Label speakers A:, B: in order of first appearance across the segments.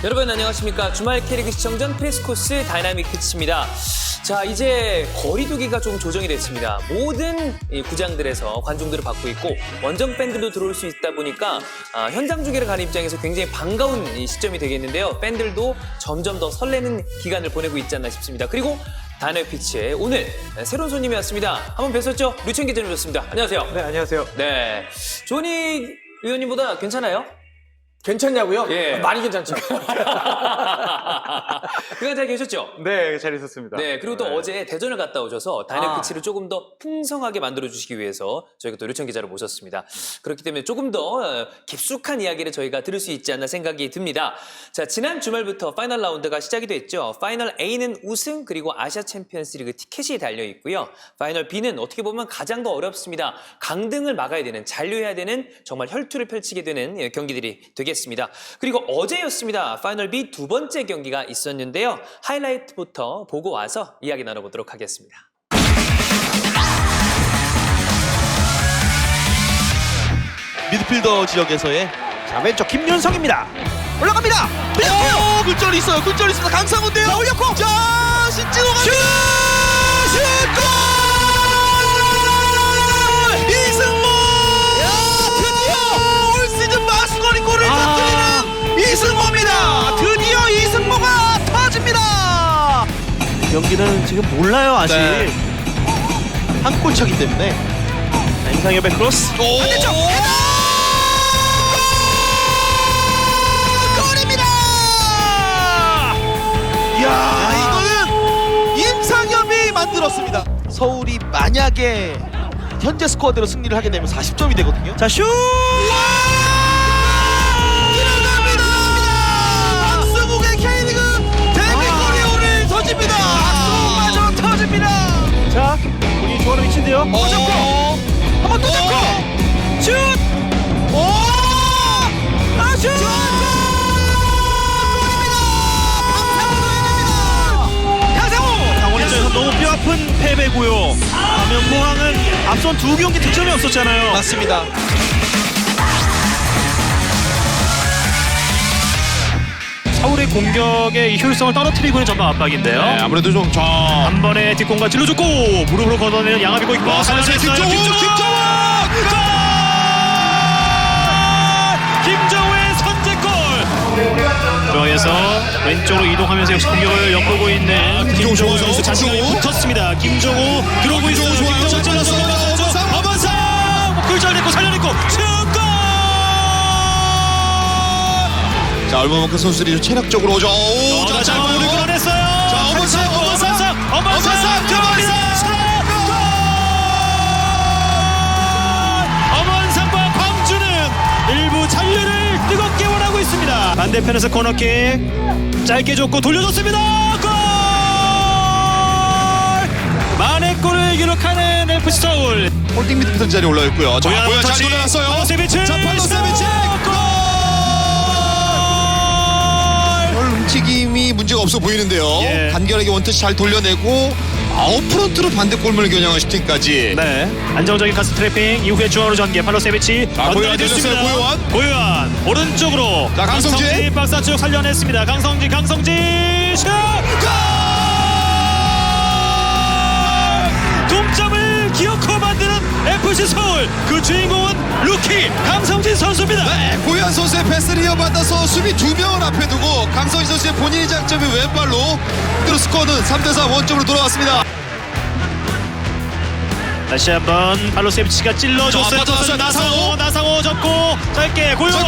A: 여러분 안녕하십니까. 주말 K리그 시청전 프레스코스 다이나믹 피치입니다. 자, 이제 거리두기가 좀 조정이 됐습니다. 모든 이 구장들에서 관중들을 받고 있고 원정 팬들도 들어올 수 있다 보니까 현장 중계를 가는 입장에서 굉장히 반가운 이 시점이 되겠는데요. 팬들도 점점 더 설레는 기간을 보내고 있지 않나 싶습니다. 그리고 다이나믹 피치에 오늘 새로운 손님이 왔습니다. 한번 뵀었죠? 류천 기자님 오셨습니다. 안녕하세요.
B: 네, 안녕하세요.
A: 네, 조니 의원님보다 괜찮아요?
B: 괜찮냐고요?
A: 예.
B: 많이 괜찮죠.
A: 그간 잘 계셨죠?
B: 네, 잘 있었습니다.
A: 네, 그리고 또 어제 대전을 갔다 오셔서 다이나믹 피치를 조금 더 풍성하게 만들어주시기 위해서 저희가 또 류천 기자를 모셨습니다. 그렇기 때문에 조금 더 깊숙한 이야기를 저희가 들을 수 있지 않나 생각이 듭니다. 자, 지난 주말부터 파이널 라운드가 시작이 됐죠. 파이널 A는 우승 그리고 아시아 챔피언스 리그 티켓이 달려 있고요. 파이널 B는 어떻게 보면 가장 더 어렵습니다. 강등을 막아야 되는, 잔류해야 되는 정말 혈투를 펼치게 되는 경기들이 되겠습니다. 그리고 어제였습니다. 파이널 B 두 번째 경기가 있었는데요. 하이라이트부터 보고 와서 이야기 나눠보도록 하겠습니다.
C: 미드필더 지역에서의 자 왼쪽 김윤성입니다. 올라갑니다. 오, 굴절 있어요. 굴절 있습니다. 강상우인데요. 자, 올렸고. 자, 신진호가 슛! 슛! 골! 이승모! 야, 드디어 올 시즌 마스거리 골을 터뜨리는 이승모입니다. 드디어 이승모가 터집니다. 경기는 지금 몰라요 아직.
D: 네.
C: 한 골 차기 때문에. 자, 임상엽의 크로스. 반대쪽 헤더! 이야, 이거는 임상엽이 만들었습니다. 서울이 만약에 현재 스코어대로 승리를 하게 되면 40점이 되거든요. 자, 슛! 들어갑니다! 박수국의 K리그 데뷔골이 오늘 터집니다. 박수국마저 터집니다. 자, 본인이 좋아하는 위치인데요. 잡고! 한 번 또 잡고! 슛! 오! 아, 슛! 너무 뼈아픈 패배고요. 반면 포항은 앞선 두 경기 득점이 없었잖아요.
D: 맞습니다.
E: 서울의 공격의 효율성을 떨어뜨리고 있는 전방 압박인데요.
D: 네, 아무래도 좀
E: 한 번에 뒷공간 찔러줬고 무릎으로 걷어내는 양압이고 있고
D: 김정훈!
E: 김정우의 선제골. 중앙에서 왼쪽으로 이동하면서 역시 공격을 엿보고 있는
D: 김종우 선수,
E: 자신감이
D: 김종우.
E: 붙었습니다. 김정우 들어오고 있어요.
D: 좋아요.
E: 김정우 찔러서 어반상 굴절냈고 살려냈고 슛골.
D: 자, 얼마만큼 선수들이 좀 체력적으로 오죠. 오, 자, 잘
E: 우리
D: 보고.
E: 끌어냈어요.
D: 자, 어반상
E: 들어갑니다. 엄원상과 광주는 일부 잔류를 뜨겁게 원하고 있습니다. 반대편에서 코너킥 짧게 줬고 돌려줬습니다. 골! 만회골을 기록하는 FC 서울.
D: 홀딩 미드필더 자리에 올라 있고요. 자, 보여 잘 돌려놨어요.
E: 팔로세비치.
D: 자, 팔로세비치. 별 움직임이 문제가 없어 보이는데요.
E: 예.
D: 간결하게 원터치 잘 돌려내고 아웃프런트로 반대골문을 겨냥한 슈팅까지.
E: 네, 안정적인 가스 트래핑 이후에 중앙으로 전개 팔로세비치
D: 자, 고요한
E: 됐습니다.
D: 열렸어요.
E: 고요한 오른쪽으로
D: 자, 강성진.
E: 박스 안쪽 살려냈습니다. 강성진 슛! 골! 동점을 기어코 만드는 FC 서울. 그 주인공은 루키 강성진 선수입니다.
D: 네, 고현 선수의 패스를 이어받아서 수비 두 명을 앞에 두고 강성진 선수의 본인의 장점이 왼발로 그리고 스코어는 3대4 원점으로 돌아왔습니다.
E: 다시 한번 팔로세비치가 찔러줬어요.
D: 자,
E: 나상호 접고 짧게 고요한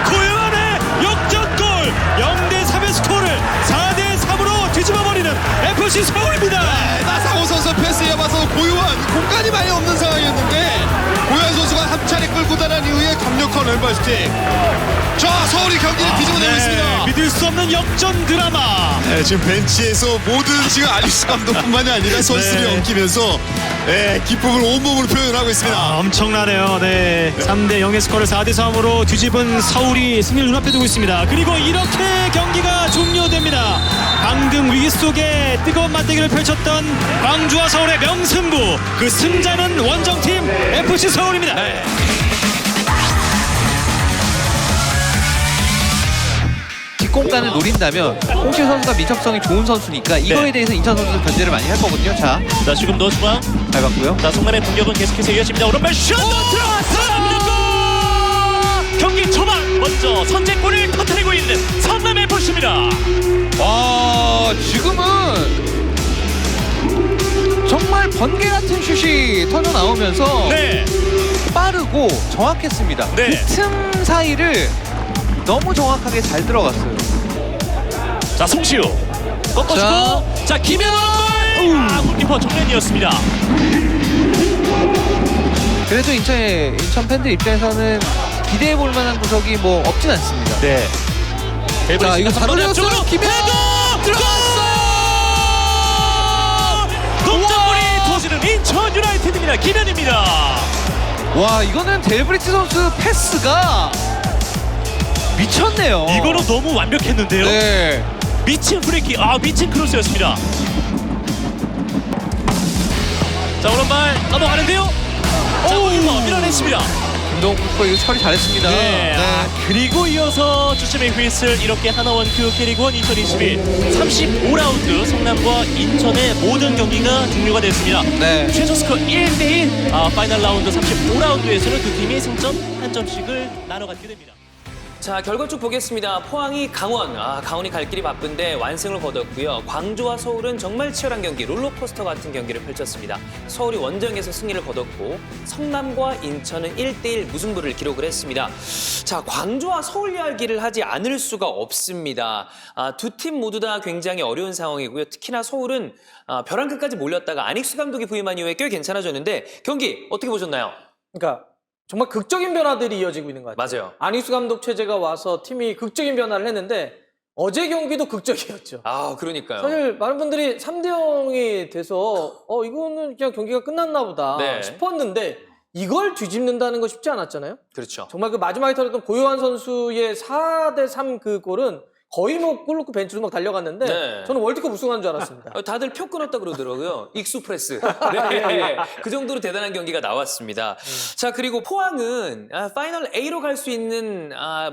E: 고요한의 역전골. 0대3의 스코어를 4대3으로 뒤집어버리는 FC 서울입니다.
D: 네, 나상호 선수 패스 이어봐서 고요한 공간이 많이 없는 상황이었는데 고현 선수가 한 차례 끌고 달한 이후에 강력한 왼발 슈팅. 자, 서울이 경기를 뒤집어내고 있습니다.
E: 믿을 수 없는 역전 드라마.
D: 네, 지금 벤치에서 모든 지금 아리스 감독뿐만이 아니라 선수들이
E: 네.
D: 엉키면서 기쁨을 온몸으로 표현하고 있습니다.
E: 엄청나네요. 네. 3대 0의 스코어를 4대 3으로 뒤집은 서울이 승리를 눈앞에 두고 있습니다. 그리고 이렇게 경기가 종료됩니다. 방금 위기 속에 뜨거운 맞대결을 펼쳤던 광주와 서울의 명승부. 그 승자는 원정팀 FC 서울입니다.
F: 뒷공간을 노린다면 홍시 선수가 민첩성이 좋은 선수니까 이거에 대해서 인천 선수는 견제를 많이 할 거거든요. 자,
E: 자, 지금 노스방.
F: 밟았고요.
E: 자, 성남의 공격은 계속해서 이어집니다. 오른발 슛! 들어왔습니다! 경기 초반 먼저 선제골을 터뜨리고 있는 성남 FC입니다.
F: 와, 지금은 정말 번개 같은 슛이 터져 나오면서
E: 네.
F: 빠르고 정확했습니다.
E: 네.
F: 그 틈 사이를 너무 정확하게 잘 들어갔어요.
E: 자, 송시우 꺾어주고 자, 김현원 골키퍼 정면이었습니다.
F: 그래도 인천 팬들 입장에서는 기대해 볼 만한 구석이 뭐 없진 않습니다.
E: 네.
F: 자, 이거 잘 올렸어요. 김현원
E: 들어갔어! 동점골이 터지는 인천 유나이티드입니다. 김현입니다.
F: 와, 이거는 델브리트 선수 패스가 미쳤네요.
E: 이거는 너무 완벽했는데요.
F: 네.
E: 미친 프리킥, 미친 크로스였습니다. 자, 오른발 넘어가는데요. 자, 골키퍼 밀어냈습니다.
F: 김동욱 골키퍼 이거 처리 잘했습니다.
E: 네. 그리고 이어서 주심의 휘슬 이렇게 하나원큐 캐리건 2021 35라운드 성남과 인천의 모든 경기가 종료가 됐습니다.
F: 네.
E: 최저 스코어 1대1 파이널 라운드 35라운드에서는 두 팀이 승점 한 점씩을 나눠 갖게 됩니다.
A: 자, 결과 쭉 보겠습니다. 포항이 강원, 강원이 갈 길이 바쁜데 완승을 거뒀고요. 광주와 서울은 정말 치열한 경기, 롤러코스터 같은 경기를 펼쳤습니다. 서울이 원정에서 승리를 거뒀고 성남과 인천은 1대1 무승부를 기록을 했습니다. 자, 광주와 서울 이야기를 하지 않을 수가 없습니다. 두 팀 모두 다 굉장히 어려운 상황이고요. 특히나 서울은 벼랑 끝까지 몰렸다가 안익수 감독이 부임한 이후에 꽤 괜찮아졌는데 경기 어떻게 보셨나요?
B: 그러니까 정말 극적인 변화들이 이어지고 있는 것 같아요.
A: 맞아요.
B: 안익수 감독 체제가 와서 팀이 극적인 변화를 했는데 어제 경기도 극적이었죠.
A: 그러니까요.
B: 사실 많은 분들이 3대 0이 돼서 이거는 그냥 경기가 끝났나 보다
A: 네.
B: 싶었는데 이걸 뒤집는다는 거 쉽지 않았잖아요.
A: 그렇죠.
B: 정말 그 마지막에 터졌던 고요한 선수의 4대 3 그 골은 거의 뭐 골 넣고 벤치로 막 달려갔는데
A: 네.
B: 저는 월드컵 우승한 줄 알았습니다.
A: 다들 표 끊었다 그러더라고요. 익수프레스. 네. 그 정도로 대단한 경기가 나왔습니다. 자, 그리고 포항은 파이널 A로 갈 수 있는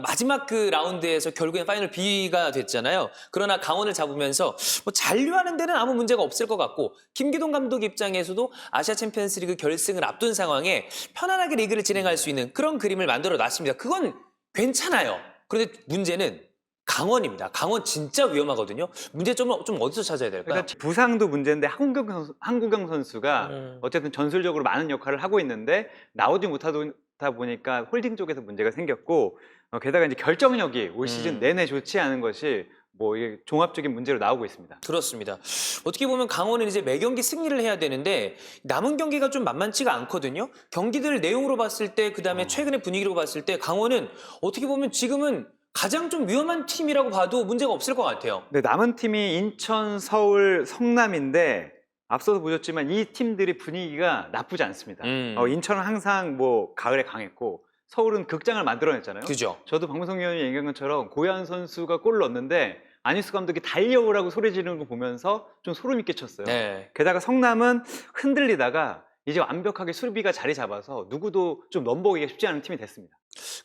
A: 마지막 그 라운드에서 결국엔 파이널 B가 됐잖아요. 그러나 강원을 잡으면서 뭐 잔류하는 데는 아무 문제가 없을 것 같고 김기동 감독 입장에서도 아시아 챔피언스리그 결승을 앞둔 상황에 편안하게 리그를 진행할 수 있는 그런 그림을 만들어 놨습니다. 그건 괜찮아요. 그런데 문제는 강원입니다. 강원 진짜 위험하거든요. 문제점은 좀 어디서 찾아야 될까요?
G: 그러니까 부상도 문제인데 한국영 선수가 어쨌든 전술적으로 많은 역할을 하고 있는데 나오지 못하다 보니까 홀딩 쪽에서 문제가 생겼고 게다가 이제 결정력이 올 시즌 내내 좋지 않은 것이 뭐 이게 종합적인 문제로 나오고 있습니다.
A: 그렇습니다. 어떻게 보면 강원은 이제 매 경기 승리를 해야 되는데 남은 경기가 좀 만만치가 않거든요. 경기들 내용으로 봤을 때 그다음에 최근의 분위기로 봤을 때 강원은 어떻게 보면 지금은 가장 좀 위험한 팀이라고 봐도 문제가 없을 것 같아요.
G: 네, 남은 팀이 인천, 서울, 성남인데 앞서도 보셨지만 이 팀들의 분위기가 나쁘지 않습니다. 인천은 항상 뭐 가을에 강했고 서울은 극장을 만들어냈잖아요.
A: 그죠.
G: 저도 방송 위원이 얘기한 것처럼 고현 선수가 골을 넣었는데 안익수 감독이 달려오라고 소리 지르는 거 보면서 좀 소름이 끼쳤어요.
A: 네.
G: 게다가 성남은 흔들리다가 이제 완벽하게 수비가 자리 잡아서 누구도 좀 넘보기가 쉽지 않은 팀이 됐습니다.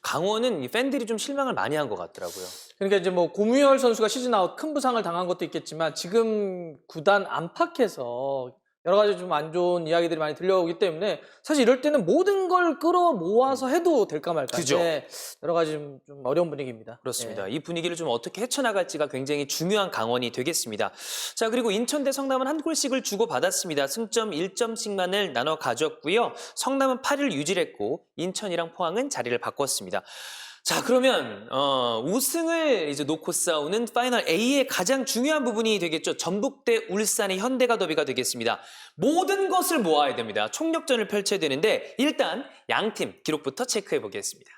A: 강원은 이 팬들이 좀 실망을 많이 한 것 같더라고요.
B: 그러니까 이제 뭐 고무열 선수가 시즌 아웃 큰 부상을 당한 것도 있겠지만 지금 구단 안팎에서 여러 가지 좀 안 좋은 이야기들이 많이 들려오기 때문에 사실 이럴 때는 모든 걸 끌어 모아서 해도 될까 말까.
A: 그죠.
B: 여러 가지 좀 어려운 분위기입니다.
A: 그렇습니다.
B: 예.
A: 이 분위기를 좀 어떻게 헤쳐나갈지가 굉장히 중요한 강원이 되겠습니다. 자, 그리고 인천 대 성남은 한 골씩을 주고받았습니다. 승점 1점씩만을 나눠 가졌고요. 성남은 8위를 유지했고 인천이랑 포항은 자리를 바꿨습니다. 자, 그러면 우승을 이제 놓고 싸우는 파이널 A의 가장 중요한 부분이 되겠죠. 전북 대 울산의 현대가 더비가 되겠습니다. 모든 것을 모아야 됩니다. 총력전을 펼쳐야 되는데 일단 양팀 기록부터 체크해 보겠습니다.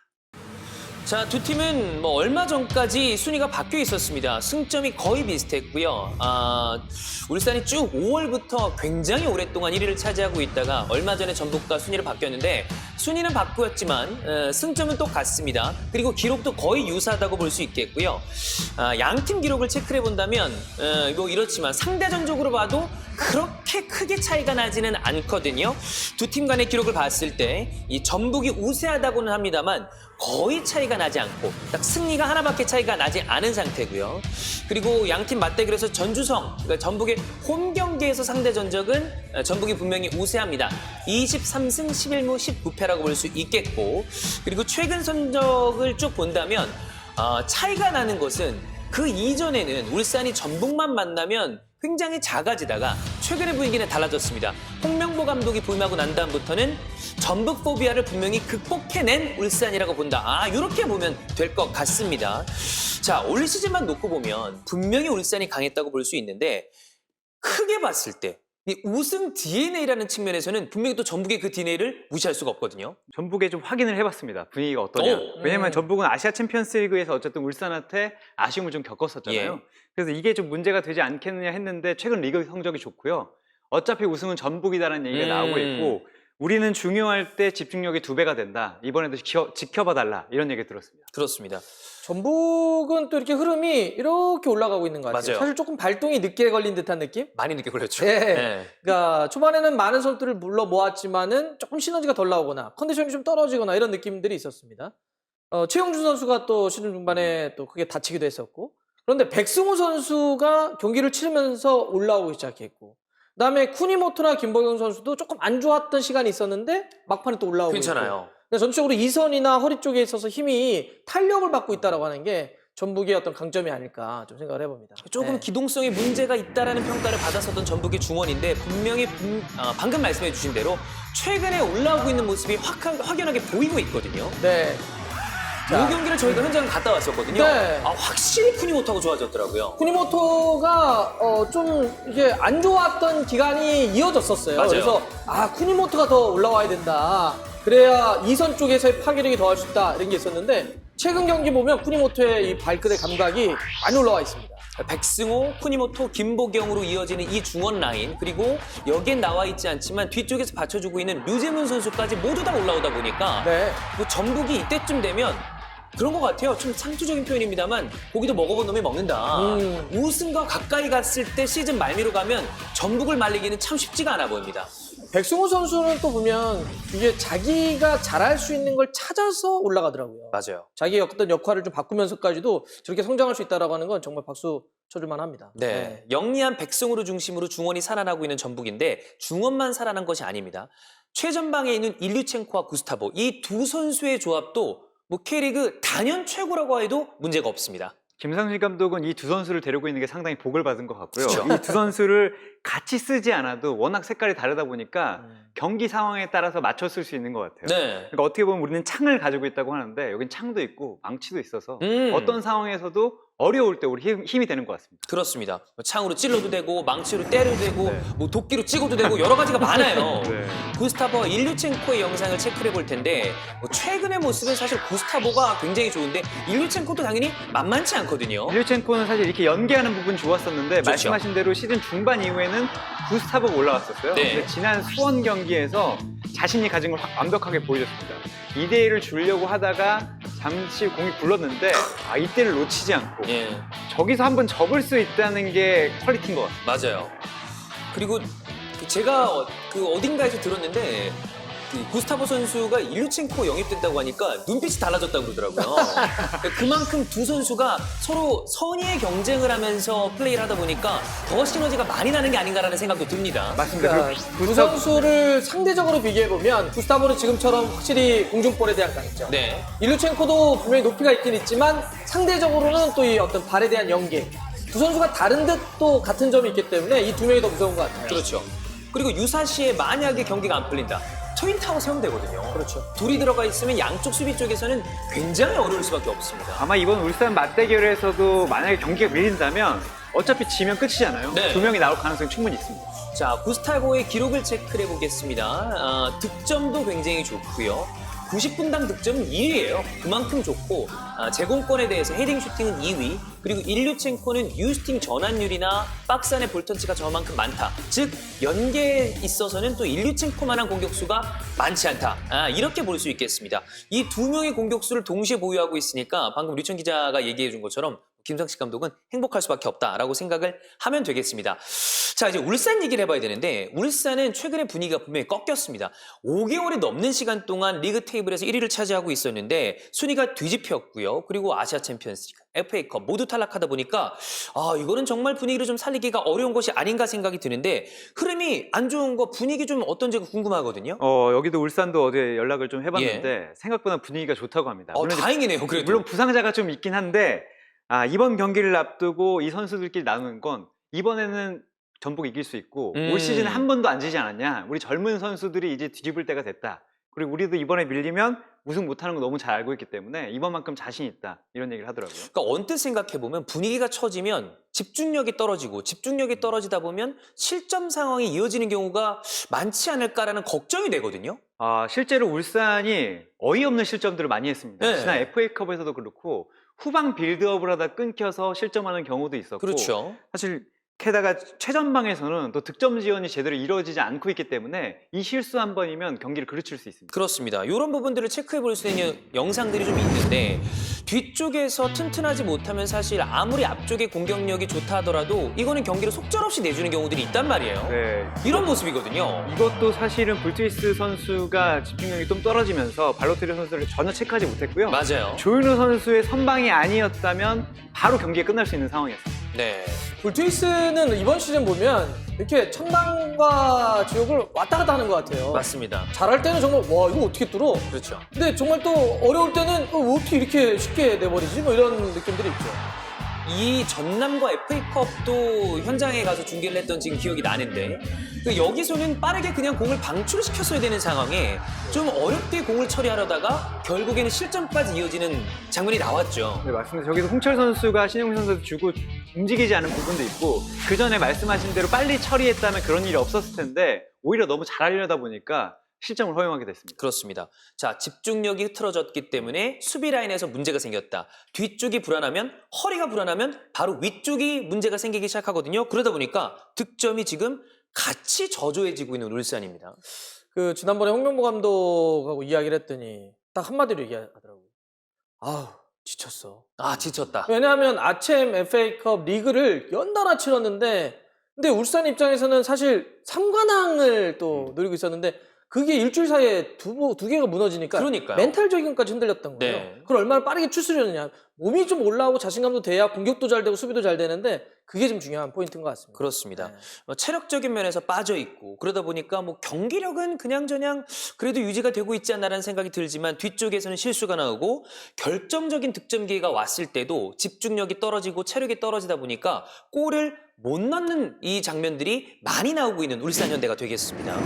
A: 자, 두 팀은 뭐 얼마 전까지 순위가 바뀌어 있었습니다. 승점이 거의 비슷했고요. 울산이 쭉 5월부터 굉장히 오랫동안 1위를 차지하고 있다가 얼마 전에 전북과 순위를 바뀌었는데 순위는 바꾸었지만 승점은 똑같습니다. 그리고 기록도 거의 유사하다고 볼 수 있겠고요. 양팀 기록을 체크를 해본다면 뭐 이렇지만 상대전적으로 봐도 그렇게 크게 차이가 나지는 않거든요. 두 팀 간의 기록을 봤을 때 이 전북이 우세하다고는 합니다만 거의 차이가 나지 않고 딱 승리가 하나밖에 차이가 나지 않은 상태고요. 그리고 양팀 맞대결에서 전주성, 그러니까 전북의 홈 경기에서 상대 전적은 전북이 분명히 우세합니다. 23승 11무 19패라고 볼 수 있겠고, 그리고 최근 성적을 쭉 본다면 차이가 나는 것은 그 이전에는 울산이 전북만 만나면 굉장히 작아지다가 최근의 분위기는 달라졌습니다. 홍명보 감독이 부임하고 난 다음부터는 전북 포비아를 분명히 극복해낸 울산이라고 본다. 이렇게 보면 될 것 같습니다. 자, 올 시즌만 놓고 보면 분명히 울산이 강했다고 볼 수 있는데 크게 봤을 때 이 우승 DNA라는 측면에서는 분명히 또 전북의 그 DNA를 무시할 수가 없거든요.
G: 전북에 좀 확인을 해봤습니다. 분위기가 어떠냐. 왜냐면 전북은 아시아 챔피언스 리그에서 어쨌든 울산한테 아쉬움을 좀 겪었었잖아요.
A: 예.
G: 그래서 이게 좀 문제가 되지 않겠느냐 했는데 최근 리그 성적이 좋고요. 어차피 우승은 전북이다라는 얘기가 나오고 있고 우리는 중요할 때 집중력이 2배가 된다. 이번에도 지켜봐달라. 이런 얘기 들었습니다.
A: 그렇습니다.
B: 전북은 또 이렇게 흐름이 이렇게 올라가고 있는 것 같아요.
A: 맞아요.
B: 사실 조금 발동이 늦게 걸린 듯한 느낌?
A: 많이 늦게 걸렸죠.
B: 네. 그러니까 초반에는 많은 선수들을 불러 모았지만은 조금 시너지가 덜 나오거나 컨디션이 좀 떨어지거나 이런 느낌들이 있었습니다. 최용준 선수가 또 시즌 중반에 또 크게 다치기도 했었고, 그런데 백승호 선수가 경기를 치르면서 올라오기 시작했고, 그다음에 쿠니모토나 김보경 선수도 조금 안 좋았던 시간이 있었는데 막판에 또 올라오고
A: 괜찮아요.
B: 있고. 그러니까 전체적으로 이선이나 허리 쪽에 있어서 힘이 탄력을 받고 있다라고 하는 게 전북의 어떤 강점이 아닐까 좀 생각을 해봅니다.
A: 조금
B: 네.
A: 기동성에 문제가 있다라는 평가를 받았었던 전북의 중원인데 분명히 방금 말씀해 주신 대로 최근에 올라오고 있는 모습이 확연하게 보이고 있거든요.
B: 네.
A: 이 경기를 저희가 현장을 갔다 왔었거든요.
B: 네.
A: 확실히 쿠니모토하고 좋아졌더라고요.
B: 쿠니모토가 좀 이게 안 좋았던 기간이 이어졌었어요.
A: 맞아요.
B: 그래서 쿠니모토가 더 올라와야 된다. 그래야 이선 쪽에서의 파괴력이 더할 수 있다 이런 게 있었는데 최근 경기 보면 쿠니모토의 이 발끝의 감각이 많이 올라와 있습니다.
A: 백승호, 쿠니모토, 김보경으로 이어지는 이 중원 라인, 그리고 여기엔 나와 있지 않지만 뒤쪽에서 받쳐주고 있는 류재문 선수까지 모두 다 올라오다 보니까
B: 네.
A: 뭐 전북이 이때쯤 되면 그런 것 같아요. 좀 상투적인 표현입니다만 고기도 먹어본 놈이 먹는다. 우승과 가까이 갔을 때 시즌 말미로 가면 전북을 말리기는 참 쉽지가 않아 보입니다.
B: 백승호 선수는 또 보면 이게 자기가 잘할 수 있는 걸 찾아서 올라가더라고요.
A: 맞아요.
B: 자기의 어떤 역할을 좀 바꾸면서까지도 저렇게 성장할 수 있다라고 하는 건 정말 박수 쳐줄만 합니다.
A: 네. 영리한 백승호를 중심으로 중원이 살아나고 있는 전북인데 중원만 살아난 것이 아닙니다. 최전방에 있는 일류첸코와 구스타보, 이 두 선수의 조합도 뭐 K리그 단연 최고라고 해도 문제가 없습니다.
G: 김상진 감독은 이 두 선수를 데리고 있는 게 상당히 복을 받은 것 같고요.
A: 그렇죠.
G: 이 두 선수를 같이 쓰지 않아도 워낙 색깔이 다르다 보니까 경기 상황에 따라서 맞춰 쓸 수 있는 것 같아요.
A: 네.
G: 그러니까 어떻게 보면 우리는 창을 가지고 있다고 하는데 여긴 창도 있고 망치도 있어서 어떤 상황에서도 어려울 때 우리 힘이 되는 것 같습니다.
A: 그렇습니다. 창으로 찔러도 되고 망치로 때려도 되고
G: 네.
A: 뭐 도끼로 찍어도 되고 여러 가지가 많아요.
G: 네.
A: 구스타보와 일류첸코의 영상을 체크를 해볼 텐데 뭐 최근의 모습은 사실 구스타보가 굉장히 좋은데 일류첸코도 당연히 만만치 않거든요.
G: 일류첸코는 사실 이렇게 연계하는 부분 좋았었는데
A: 그렇죠.
G: 말씀하신 대로 시즌 중반 이후에는 구스타보가 올라왔었어요.
A: 네.
G: 근데 지난 수원 경기에서 자신이 가진 걸 완벽하게 보여줬습니다. 2대1을 주려고 하다가 잠시 공이 굴렀는데 이때를 놓치지 않고
A: 예,
G: 저기서 한번 접을 수 있다는 게 퀄리티인 것 같아요.
A: 맞아요. 그리고 제가 어딘가에서 들었는데 구스타보 선수가 일류첸코 영입됐다고 하니까 눈빛이 달라졌다고 그러더라고요. 그만큼 두 선수가 서로 선의의 경쟁을 하면서 플레이를 하다 보니까 더 시너지가 많이 나는 게 아닌가라는 생각도 듭니다.
G: 맞습니다.
B: 그러니까 두 선수를 상대적으로 비교해보면 구스타보는 지금처럼 확실히 공중볼에 대한 강점.
A: 네.
B: 일루첸코도 분명히 높이가 있긴 있지만 상대적으로는 또 이 어떤 발에 대한 연계. 두 선수가 다른 듯 또 같은 점이 있기 때문에 이 두 명이 더 무서운 것 같아요.
A: 그렇죠. 그리고 유사시에 만약에 경기가 안 풀린다. 트윈타워 세우면 되거든요.
B: 그렇죠.
A: 둘이 들어가 있으면 양쪽 수비 쪽에서는 굉장히 어려울 수밖에 없습니다.
G: 아마 이번 울산 맞대결에서도 만약에 경기가 밀린다면 어차피 지면 끝이잖아요.
A: 네.
G: 두 명이 나올 가능성이 충분히 있습니다.
A: 자, 구스타보의 기록을 체크를 해보겠습니다. 득점도 굉장히 좋고요. 90분당 득점은 2위예요. 그만큼 좋고 제공권에 대해서 헤딩 슈팅은 2위, 그리고 일류첸코는 유스팅 전환율이나 박스 안의 볼턴치가 저만큼 많다. 즉 연계에 있어서는 또 일류첸코만한 공격수가 많지 않다. 이렇게 볼 수 있겠습니다. 이 두 명의 공격수를 동시에 보유하고 있으니까 방금 류천 기자가 얘기해 준 것처럼 김상식 감독은 행복할 수밖에 없다라고 생각을 하면 되겠습니다. 자, 이제 울산 얘기를 해봐야 되는데 울산은 최근에 분위기가 분명히 꺾였습니다. 5개월이 넘는 시간 동안 리그 테이블에서 1위를 차지하고 있었는데 순위가 뒤집혔고요. 그리고 아시아 챔피언스리그, FA컵 모두 탈락하다 보니까 이거는 정말 분위기를 좀 살리기가 어려운 것이 아닌가 생각이 드는데 흐름이 안 좋은 거 분위기 좀 어떤지가 궁금하거든요.
G: 여기도 울산도 어제 연락을 좀 해봤는데 생각보다 분위기가 좋다고 합니다. 물론
A: 다행이네요. 그래도.
G: 물론 부상자가 좀 있긴 한데 이번 경기를 앞두고 이 선수들끼리 나누는 건 이번에는 전북 이길 수 있고 올 시즌에 한 번도 안 지지 않았냐. 우리 젊은 선수들이 이제 뒤집을 때가 됐다. 그리고 우리도 이번에 밀리면 우승 못하는 거 너무 잘 알고 있기 때문에 이번만큼 자신 있다. 이런 얘기를 하더라고요.
A: 그러니까 언뜻 생각해보면 분위기가 처지면 집중력이 떨어지고 집중력이 떨어지다 보면 실점 상황이 이어지는 경우가 많지 않을까라는 걱정이 되거든요.
G: 실제로 울산이 어이없는 실점들을 많이 했습니다.
A: 네.
G: 지난 FA컵에서도 그렇고 후방 빌드업을 하다 끊겨서 실점하는 경우도 있었고
A: 그렇죠.
G: 사실 게다가 최전방에서는 또 득점 지원이 제대로 이루어지지 않고 있기 때문에 이 실수 한 번이면 경기를 그르칠 수 있습니다.
A: 그렇습니다. 이런 부분들을 체크해 볼 수 있는 영상들이 좀 있는데 뒤쪽에서 튼튼하지 못하면 사실 아무리 앞쪽의 공격력이 좋다 하더라도 이거는 경기를 속절없이 내주는 경우들이 있단 말이에요.
G: 네.
A: 이런 모습이거든요.
G: 이것도 사실은 불트위스 선수가 집중력이 좀 떨어지면서 발로테리 선수를 전혀 체크하지 못했고요.
A: 맞아요.
G: 조윤우 선수의 선방이 아니었다면 바로 경기가 끝날 수 있는 상황이었습니다.
A: 네.
B: 불트위스는 이번 시즌 보면 이렇게 천당과 지옥을 왔다 갔다 하는 것 같아요.
A: 맞습니다.
B: 잘할 때는 정말 와 이거 어떻게 뚫어?
A: 그렇죠.
B: 근데 정말 또 어려울 때는 어떻게 이렇게 쉽게 내버리지? 뭐 이런 느낌들이 있죠.
A: 이 전남과 FA컵도 현장에 가서 중계를 했던 지금 기억이 나는데 여기서는 빠르게 그냥 공을 방출시켰어야 되는 상황에 좀 어렵게 공을 처리하려다가 결국에는 실점까지 이어지는 장면이 나왔죠.
G: 네, 맞습니다. 저기서 홍철 선수가 신영민 선수한테 주고 움직이지 않은 부분도 있고 그 전에 말씀하신 대로 빨리 처리했다면 그런 일이 없었을 텐데 오히려 너무 잘하려다 보니까 실점을 허용하게 됐습니다.
A: 그렇습니다. 자, 집중력이 흐트러졌기 때문에 수비 라인에서 문제가 생겼다. 뒤쪽이 불안하면, 허리가 불안하면 바로 위쪽이 문제가 생기기 시작하거든요. 그러다 보니까 득점이 지금 같이 저조해지고 있는 울산입니다.
B: 그 지난번에 홍명보 감독하고 이야기를 했더니 딱 한마디로 얘기하더라고요. 아우 지쳤어.
A: 지쳤다.
B: 왜냐하면 아챔 FA컵 리그를 연달아 치렀는데 근데 울산 입장에서는 사실 3관왕을 또 노리고 있었는데 그게 일주일 사이에 두 개가 무너지니까
A: 그러니까요.
B: 멘탈적인 것까지 흔들렸던 거예요.
A: 네.
B: 그걸 얼마나 빠르게 추스르느냐. 몸이 좀 올라오고 자신감도 돼야 공격도 잘 되고 수비도 잘 되는데 그게 좀 중요한 포인트인 것 같습니다.
A: 그렇습니다.
B: 네.
A: 체력적인 면에서 빠져 있고 그러다 보니까 경기력은 그냥저냥 그래도 유지가 되고 있지 않나라는 생각이 들지만 뒤쪽에서는 실수가 나오고 결정적인 득점 기회가 왔을 때도 집중력이 떨어지고 체력이 떨어지다 보니까 골을 못 넣는 이 장면들이 많이 나오고 있는 울산 현대가 되겠습니다.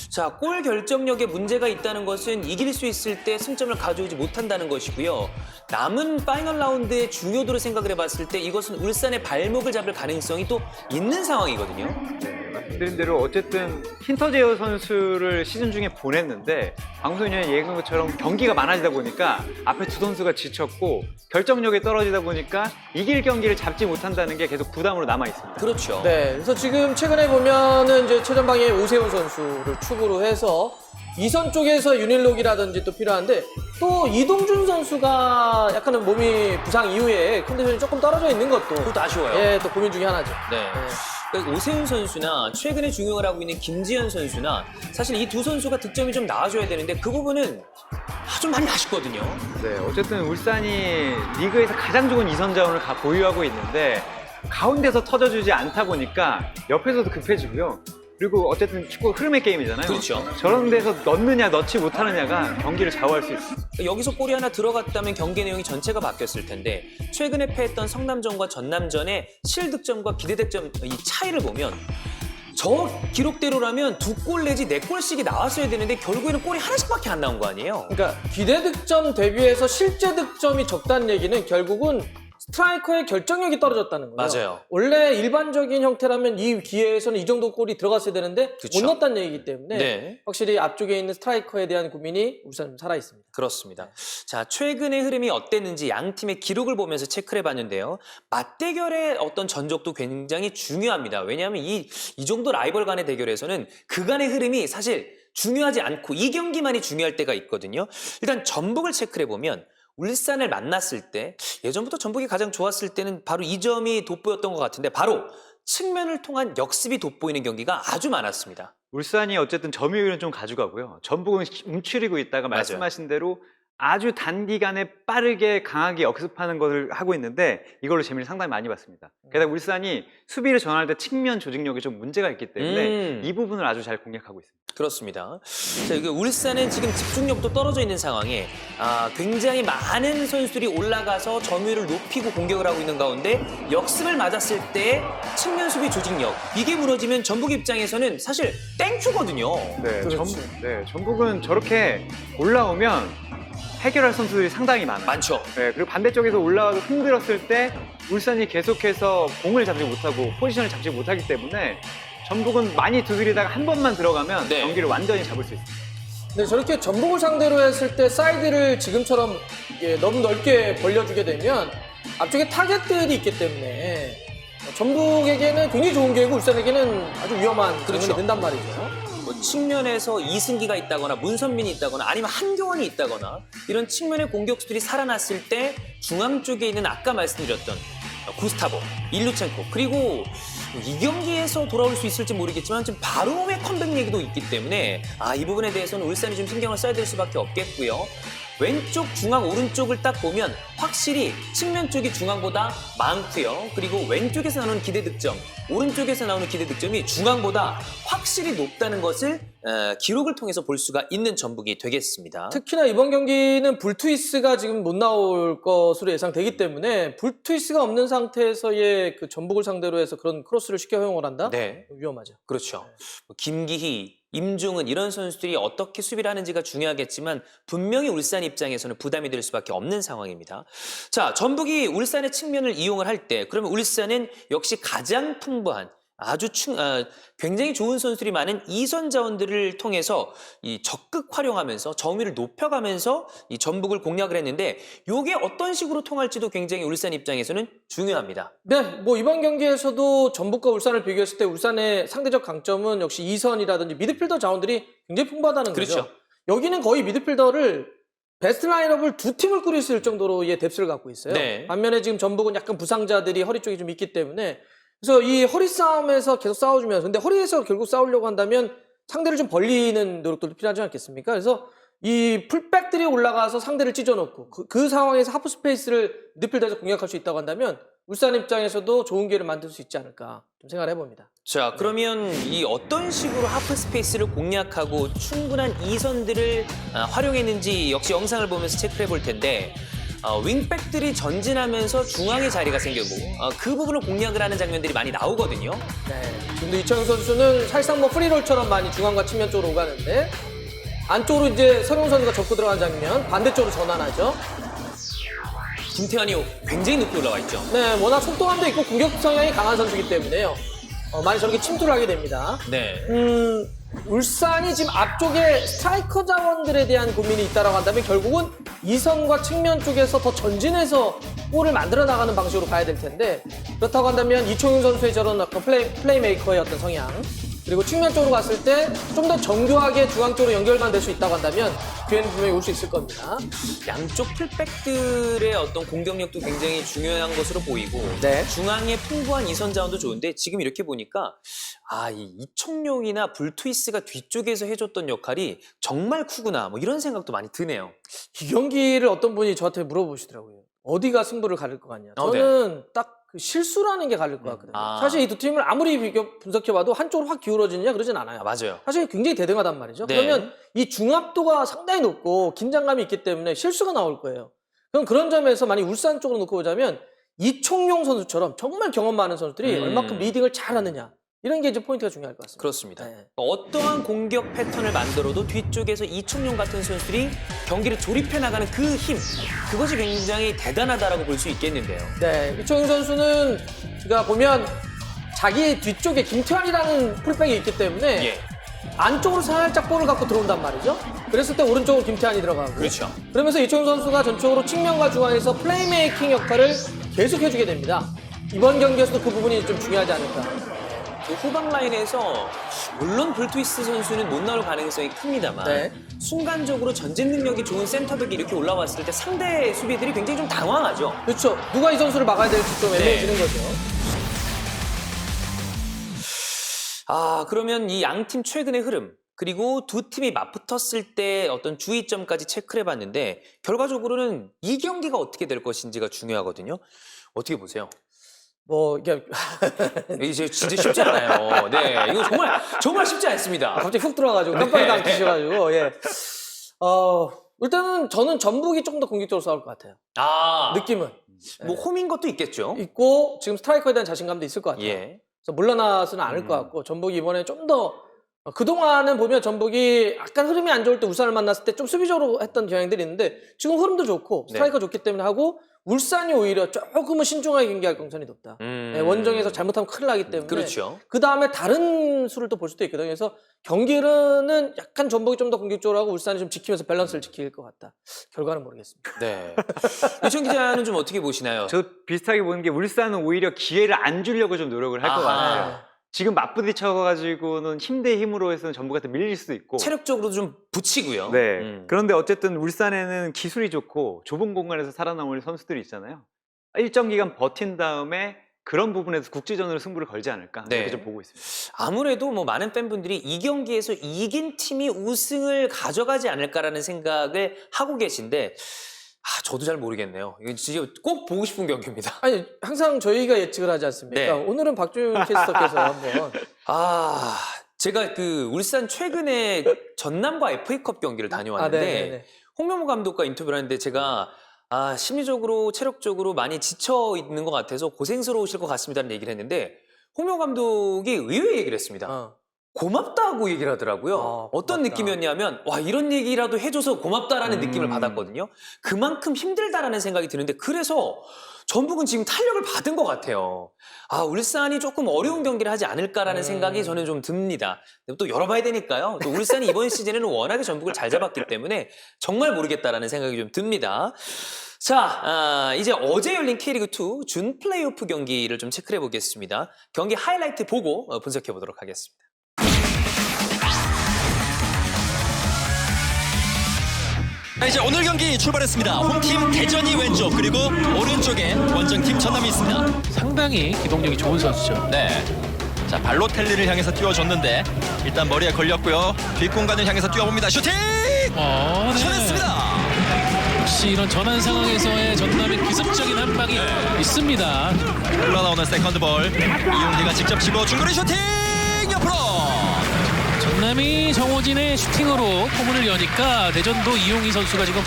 A: 자, 골 결정력에 문제가 있다는 것은 이길 수 있을 때 승점을 가져오지 못한다는 것이고요. 남은 파이널 라운드의 중요도를 생각을 해봤을 때 이것은 울산의 발목을 잡을 가능성이 또 있는 상황이거든요.
G: 네, 말씀드린 대로 어쨌든 힌터제어 선수를 시즌 중에 보냈는데 방송인이 얘기한 것처럼 경기가 많아지다 보니까 앞에 두 선수가 지쳤고 결정력이 떨어지다 보니까 이길 경기를 잡지 못한다는 게 계속 부담으로 남아 있습니다.
A: 그렇죠.
B: 네, 그래서 지금 최근에 보면은 이제 최전방에 오세훈 선수를 축으로 해서 이선 쪽에서 윤일록이라든지 또 필요한데 또 이동준 선수가 약간은 몸이 부상 이후에 컨디션이 조금 떨어져 있는 것도
A: 그것도 아쉬워요.
B: 예, 또 고민 중에 하나죠.
A: 네. 그러니까 오세훈 선수나 최근에 중용을 하고 있는 김지현 선수나 사실 이 두 선수가 득점이 좀 나와줘야 되는데 그 부분은 좀 많이 아쉽거든요.
G: 네, 어쨌든 울산이 리그에서 가장 좋은 이선 자원을 보유하고 있는데 가운데서 터져주지 않다 보니까 옆에서도 급해지고요. 그리고 어쨌든 축구 흐름의 게임이잖아요.
A: 그렇죠.
G: 저런 데서 넣느냐 넣지 못하느냐가 경기를 좌우할 수 있습니다.
A: 여기서 골이 하나 들어갔다면 경기 내용이 전체가 바뀌었을 텐데 최근에 패했던 성남전과 전남전의 실득점과 기대득점 이 차이를 보면 저 기록대로라면 2골 내지 4골씩이 나왔어야 되는데 결국에는 골이 하나씩밖에 안 나온 거 아니에요?
B: 그러니까 기대 득점 대비해서 실제 득점이 적다는 얘기는 결국은 스트라이커의 결정력이 떨어졌다는 거예요.
A: 맞아요.
B: 원래 일반적인 형태라면 이 기회에서는 이 정도 골이 들어갔어야 되는데
A: 그쵸.
B: 못 넣었다는 얘기이기 때문에
A: 네.
B: 확실히 앞쪽에 있는 스트라이커에 대한 고민이 울산 살아 있습니다.
A: 그렇습니다. 자, 최근의 흐름이 어땠는지 양 팀의 기록을 보면서 체크를 해봤는데요. 맞대결의 어떤 전적도 굉장히 중요합니다. 왜냐하면 이 정도 라이벌 간의 대결에서는 그간의 흐름이 사실 중요하지 않고 이 경기만이 중요할 때가 있거든요. 일단 전북을 체크를 해보면 울산을 만났을 때 예전부터 전북이 가장 좋았을 때는 바로 이 점이 돋보였던 것 같은데 바로 측면을 통한 역습이 돋보이는 경기가 아주 많았습니다.
G: 울산이 어쨌든 점유율은 좀 가져가고요. 전북은 움츠리고 있다가
A: 맞아요.
G: 말씀하신 대로 아주 단기간에 빠르게 강하게 역습하는 것을 하고 있는데 이걸로 재미를 상당히 많이 봤습니다. 게다가 울산이 수비를 전환할 때 측면 조직력이 좀 문제가 있기 때문에 이 부분을 아주 잘 공략하고 있습니다.
A: 그렇습니다. 자, 이게 울산은 지금 집중력도 떨어져 있는 상황에 굉장히 많은 선수들이 올라가서 점유율을 높이고 공격을 하고 있는 가운데 역습을 맞았을 때 측면 수비 조직력 이게 무너지면 전북 입장에서는 사실 땡큐거든요.
G: 네,
B: 그렇죠.
G: 전북은 저렇게 올라오면 해결할 선수들이 상당히 많아요.
A: 많죠.
G: 네, 그리고 반대쪽에서 올라와서 흔들었을 때 울산이 계속해서 공을 잡지 못하고 포지션을 잡지 못하기 때문에 전북은 많이 두드리다가 한 번만 들어가면
A: 네.
G: 경기를 완전히 잡을 수 있습니다.
B: 근데 저렇게 전북을 상대로 했을 때 사이드를 지금처럼 이게 너무 넓게 벌려주게 되면 앞쪽에 타겟들이 있기 때문에 전북에게는 굉장히 좋은 기회고 울산에게는 아주 위험한
A: 그렇죠.
B: 상황이 된단 말이죠.
A: 뭐 측면에서 이승기가 있다거나 문선민이 있다거나 아니면 한경원이 있다거나 이런 측면의 공격수들이 살아났을 때 중앙 쪽에 있는 아까 말씀드렸던 구스타보, 일루첸코 그리고 이 경기에서 돌아올 수 있을지 모르겠지만 지금 바로의 컴백 얘기도 있기 때문에 이 부분에 대해서는 울산이 좀 신경을 써야 될 수밖에 없겠고요. 왼쪽, 중앙, 오른쪽을 딱 보면 확실히 측면 쪽이 중앙보다 많고요. 그리고 왼쪽에서 나오는 기대 득점, 오른쪽에서 나오는 기대 득점이 중앙보다 확실히 높다는 것을 기록을 통해서 볼 수가 있는 전북이 되겠습니다.
B: 특히나 이번 경기는 불투이스가 지금 못 나올 것으로 예상되기 때문에 불투이스가 없는 상태에서의 그 전북을 상대로 해서 그런 크로스를 쉽게 허용을 한다?
A: 네.
B: 위험하죠.
A: 그렇죠. 뭐 김기희, 임중은 이런 선수들이 어떻게 수비를 하는지가 중요하겠지만 분명히 울산 입장에서는 부담이 될 수밖에 없는 상황입니다. 자, 전북이 울산의 측면을 이용을 할 때 그러면 울산은 역시 가장 풍부한 아주 굉장히 좋은 선수들이 많은 이선 자원들을 통해서 이 적극 활용하면서 점유율을 높여가면서 이 전북을 공략을 했는데 이게 어떤 식으로 통할지도 굉장히 울산 입장에서는 중요합니다.
B: 네, 뭐 이번 경기에서도 전북과 울산을 비교했을 때 울산의 상대적 강점은 역시 이선이라든지 미드필더 자원들이 굉장히 풍부하다는 거죠.
A: 그렇죠.
B: 여기는 거의 미드필더를 베스트 라인업을 두 팀을 꾸릴 수 있을 정도로의 뎁스를 갖고 있어요.
A: 네.
B: 반면에 지금 전북은 약간 부상자들이 허리 쪽에 좀 있기 때문에 그래서 이 허리 싸움에서 계속 싸워주면서 근데 허리에서 결국 싸우려고 한다면 상대를 좀 벌리는 노력도 필요하지 않겠습니까? 그래서 이 풀백들이 올라가서 상대를 찢어놓고 그 상황에서 하프 스페이스를 미드필더에서 공략할 수 있다고 한다면 울산 입장에서도 좋은 기회를 만들 수 있지 않을까 좀 생각을 해봅니다.
A: 자, 그러면 이 어떤 식으로 하프 스페이스를 공략하고 충분한 이선들을 활용했는지 역시 영상을 보면서 체크를 해볼 텐데 윙백들이 전진하면서 중앙에 자리가 생기고 그 부분을 공략을 하는 장면들이 많이 나오거든요.
B: 네. 지금도 이창용 선수는 사실상 뭐 프리롤처럼 많이 중앙과 측면 쪽으로 오가는데 안쪽으로 이제 서룡 선수가 접고 들어간 장면 반대쪽으로 전환하죠.
A: 김태환이 굉장히 높게 올라와 있죠.
B: 네, 워낙 속도감도 있고 공격 성향이 강한 선수이기 때문에요. 많이 저렇게 침투를 하게 됩니다.
A: 네.
B: 울산이 지금 앞쪽에 스트라이커 자원들에 대한 고민이 있다라고 한다면 결국은 이선과 측면 쪽에서 더 전진해서 골을 만들어 나가는 방식으로 가야 될 텐데 그렇다고 한다면 이총용 선수의 저런 어떤 플레이메이커의 어떤 성향 그리고 측면 쪽으로 갔을 때 좀 더 정교하게 중앙 쪽으로 연결만 될 수 있다고 한다면 기회는 분명히 올 수 있을 겁니다.
A: 양쪽 풀백들의 어떤 공격력도 굉장히 중요한 것으로 보이고
B: 네.
A: 중앙에 풍부한 이선 자원도 좋은데 지금 이렇게 보니까 이 이청용이나 불투이스가 뒤쪽에서 해줬던 역할이 정말 크구나 뭐 이런 생각도 많이 드네요.
B: 이 경기를 어떤 분이 저한테 물어보시더라고요. 어디가 승부를 가릴 것 같냐. 저는 딱 그 실수라는 게 가릴 것 같거든요. 사실 이 두 팀을 아무리 분석해봐도 한쪽으로 확 기울어지느냐 그러진 않아요.
A: 맞아요.
B: 사실 굉장히 대등하단 말이죠.
A: 네.
B: 그러면 이 중압도가 상당히 높고 긴장감이 있기 때문에 실수가 나올 거예요. 그럼 그런 점에서 만약 울산 쪽으로 놓고 보자면 이총용 선수처럼 정말 경험 많은 선수들이 얼마큼 리딩을 잘하느냐 이런 게 이제 포인트가 중요할 것 같습니다.
A: 그렇습니다.
B: 네.
A: 어떠한 공격 패턴을 만들어도 뒤쪽에서 이청용 같은 선수들이 경기를 조립해 나가는 그 힘, 그것이 굉장히 대단하다라고 볼 수 있겠는데요.
B: 네, 이청용 선수는 우리가 보면 자기 뒤쪽에 김태환이라는 풀백이 있기 때문에
A: 예,
B: 안쪽으로 살짝 볼을 갖고 들어온단 말이죠. 그랬을 때 오른쪽으로 김태환이 들어가고.
A: 그렇죠.
B: 그러면서 이청용 선수가 전적으로 측면과 중앙에서 플레이메이킹 역할을 계속 해주게 됩니다. 이번 경기에서도 그 부분이 좀 중요하지 않을까.
A: 그 후방 라인에서 물론 불트위스 선수는 못 나올 가능성이 큽니다만
B: 네.
A: 순간적으로 전진 능력이 좋은 센터백이 이렇게 올라왔을 때 상대 수비들이 굉장히 좀 당황하죠.
B: 그렇죠. 누가 이 선수를 막아야 될지 좀 애매해지는 거죠.
A: 그러면 이 양 팀 최근의 흐름, 그리고 두 팀이 맞붙었을 때 어떤 주의점까지 체크를 해봤는데 결과적으로는 이 경기가 어떻게 될 것인지가 중요하거든요. 어떻게 보세요?
B: 뭐 이게
A: 이제 진짜 쉽지 않아요. 네, 이거 정말 쉽지 않습니다.
B: 갑자기 훅 들어와가지고 깜빡이도 안 켜셔가지고 예. 일단은 저는 전북이 조금 더 공격적으로 싸울 것 같아요. 느낌은
A: 뭐 홈인 것도 있겠죠.
B: 있고 지금 스트라이커에 대한 자신감도 있을 것 같아요.
A: 예.
B: 그래서 물러나서는 않을 것 같고 전북이 이번에 좀 더 그동안은 보면 전북이 약간 흐름이 안 좋을 때 울산을 만났을 때 좀 수비적으로 했던 경향들이 있는데 지금 흐름도 좋고 스트라이커 좋기 때문에 하고 울산이 오히려 조금은 신중하게 경기할 가능성이 높다. 네, 원정에서 잘못하면 큰일 나기 때문에
A: 그렇죠.
B: 그 다음에 다른 수를 또 볼 수도 있거든요. 그래서 경기는 약간 전북이 좀 더 공격적으로 하고 울산이 좀 지키면서 밸런스를 지킬 것 같다. 결과는 모르겠습니다.
A: 네. 유청 기자는 좀 어떻게 보시나요?
G: 저 비슷하게 보는 게 울산은 오히려 기회를 안 주려고 좀 노력을 할 것 같아요. 지금 맞부딪혀가지고는 힘 대 힘으로 해서는 전북한테 밀릴 수도 있고.
A: 체력적으로도 좀 붙이고요.
G: 네. 그런데 어쨌든 울산에는 기술이 좋고 좁은 공간에서 살아남을 선수들이 있잖아요. 일정 기간 버틴 다음에 그런 부분에서 국지전으로 승부를 걸지 않을까 이렇게 좀 보고 있습니다.
A: 아무래도 뭐 많은 팬분들이 이 경기에서 이긴 팀이 우승을 가져가지 않을까라는 생각을 하고 계신데 저도 잘 모르겠네요. 이거 진짜 꼭 보고 싶은 경기입니다.
B: 아니 항상 저희가 예측을 하지 않습니까?
A: 네.
B: 오늘은 박준윤 캐스터께서 한번
A: 제가 그 울산 최근에 전남과 FA컵 경기를 다녀왔는데
B: 네네네.
A: 홍명보 감독과 인터뷰를 하는데 제가 심리적으로 체력적으로 많이 지쳐 있는 것 같아서 고생스러우실 것 같습니다라는 얘기를 했는데 홍명보 감독이 의외의 얘기를 했습니다. 고맙다고 얘기를 하더라고요. 어떤
B: 고맙다.
A: 느낌이었냐면 와 이런 얘기라도 해줘서 고맙다라는 느낌을 받았거든요. 그만큼 힘들다라는 생각이 드는데 그래서 전북은 지금 탄력을 받은 것 같아요. 울산이 조금 어려운 경기를 하지 않을까라는 생각이 저는 좀 듭니다. 또 열어봐야 되니까요. 또 울산이 이번 시즌에는 워낙에 전북을 잘 잡았기 때문에 정말 모르겠다라는 생각이 좀 듭니다. 자, 이제 어제 열린 K리그2 준 플레이오프 경기를 좀 체크해 보겠습니다. 경기 하이라이트 보고 분석해 보도록 하겠습니다.
H: 이제 오늘 경기 출발했습니다. 홈팀 대전이 왼쪽 그리고 오른쪽에 원정팀 전남이 있습니다.
I: 상당히 기동력이 좋은 선수죠.
H: 네. 자 발로텔리를 향해서 뛰어줬는데 일단 머리에 걸렸고요. 뒷공간을 향해서 뛰어봅니다. 슈팅!
I: 네.
H: 쳐냈습니다.
I: 역시 이런 전환 상황에서의 전남의 기습적인 한 방이 있습니다.
H: 흘러나오는 세컨드 볼. 이용기가 직접 치고 중거리 슈팅! 옆으로!
I: 전남이 정호진의 슈팅으로 포문을 여니까 대전도 이용희 선수가 지금